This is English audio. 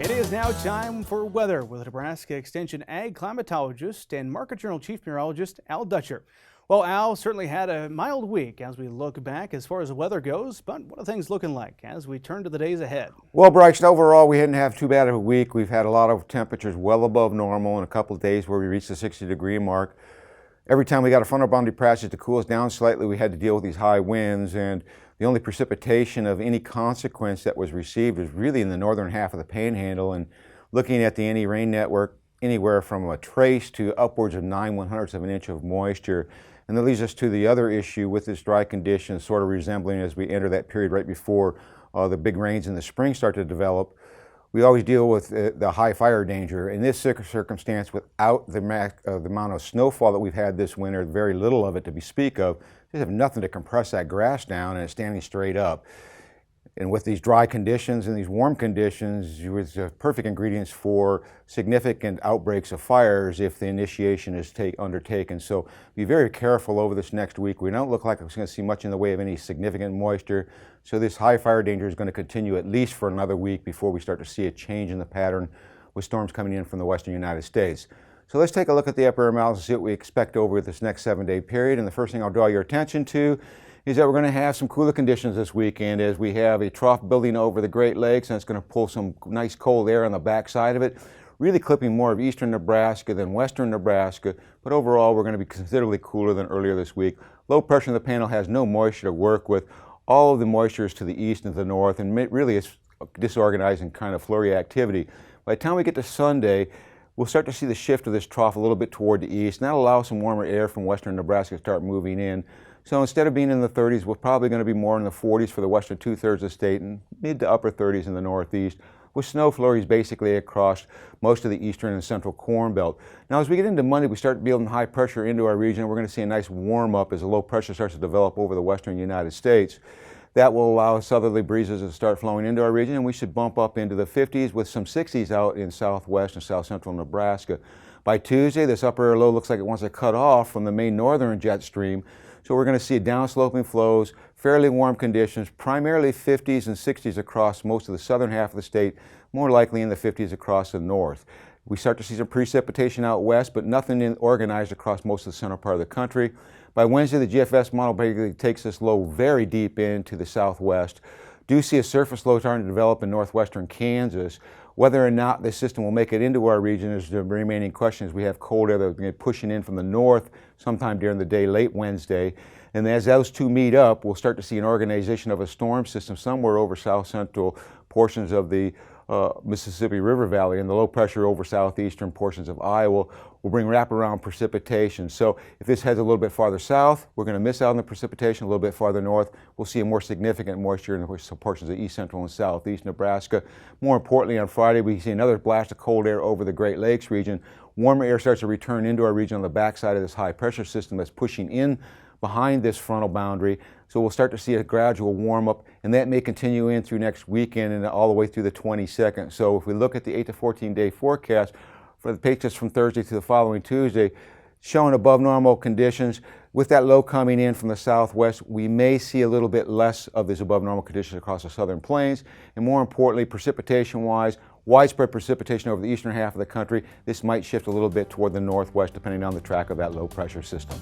It is now time for weather with Nebraska Extension Ag climatologist and Market Journal Chief Meteorologist Al Dutcher. Well, Al certainly had a mild week as we look back as far as the weather goes, but what are things looking like as we turn to the days ahead? Well, Bryce, overall, we didn't have too bad of a week. We've had a lot of temperatures well above normal and a couple of days where we reached the 60-degree mark. Every time we got a frontal boundary passage to cool us down slightly, we had to deal with these high winds, and the only precipitation of any consequence that was received was really in the northern half of the Panhandle. And looking at the any rain network, anywhere from a trace to upwards of 9/100ths of an inch of moisture. And that leads us to the other issue with this dry condition, sort of resembling as we enter that period right before the big rains in the spring start to develop. We always deal with the high fire danger. In this circumstance, without the amount of snowfall that we've had this winter, very little of it to speak of, just have nothing to compress that grass down, and it's standing straight up. And with these dry conditions and these warm conditions, it's perfect ingredients for significant outbreaks of fires if the initiation is undertaken. So be very careful over this next week. We don't look like we're going to see much in the way of any significant moisture. So this high fire danger is going to continue at least for another week before we start to see a change in the pattern with storms coming in from the western United States. So let's take a look at the upper air mountains and see what we expect over this next 7-day period. And the first thing I'll draw your attention to is that we're going to have some cooler conditions this weekend as we have a trough building over the Great Lakes, and it's going to pull some nice cold air on the backside of it, really clipping more of eastern Nebraska than western Nebraska. But overall, we're going to be considerably cooler than earlier this week. Low pressure in the panel has no moisture to work with. All of the moisture is to the east and to the north, and really it's disorganized and kind of flurry activity. By the time we get to Sunday, we'll start to see the shift of this trough a little bit toward the east, and that'll allow some warmer air from western Nebraska to start moving in. So instead of being in the 30s, we're probably going to be more in the 40s for the western two-thirds of the state and mid to upper 30s in the northeast, with snow flurries basically across most of the eastern and central Corn Belt. Now, as we get into Monday, we start building high pressure into our region. We're going to see a nice warm-up as the low pressure starts to develop over the western United States. That will allow southerly breezes to start flowing into our region, and we should bump up into the 50s with some 60s out in southwest and south central Nebraska. By Tuesday, this upper air low looks like it wants to cut off from the main northern jet stream. So we're going to see downsloping flows, fairly warm conditions, primarily 50s and 60s across most of the southern half of the state, more likely in the 50s across the north. We start to see some precipitation out west, but nothing organized across most of the central part of the country. By Wednesday, the GFS model basically takes this low very deep into the southwest. Do see a surface low starting to develop in northwestern Kansas. Whether or not this system will make it into our region is the remaining question, as we have cold air that's pushing in from the north sometime during the day, late Wednesday. And as those two meet up, we'll start to see an organization of a storm system somewhere over south central portions of the Mississippi River Valley, and the low pressure over southeastern portions of Iowa will bring wraparound precipitation. So if this heads a little bit farther south, we're going to miss out on the precipitation. A little bit farther north, we'll see a more significant moisture in some portions of east central and southeast Nebraska. More importantly, on Friday, we see another blast of cold air over the Great Lakes region. Warmer air starts to return into our region on the backside of this high pressure system that's pushing in behind this frontal boundary. So we'll start to see a gradual warm up, and that may continue in through next weekend and all the way through the 22nd. So if we look at the 8 to 14 day forecast for the patriots from Thursday to the following Tuesday, showing above normal conditions. With that low coming in from the southwest, we may see a little bit less of these above normal conditions across the southern plains. And more importantly, precipitation wise, widespread precipitation over the eastern half of the country. This might shift a little bit toward the northwest depending on the track of that low pressure system.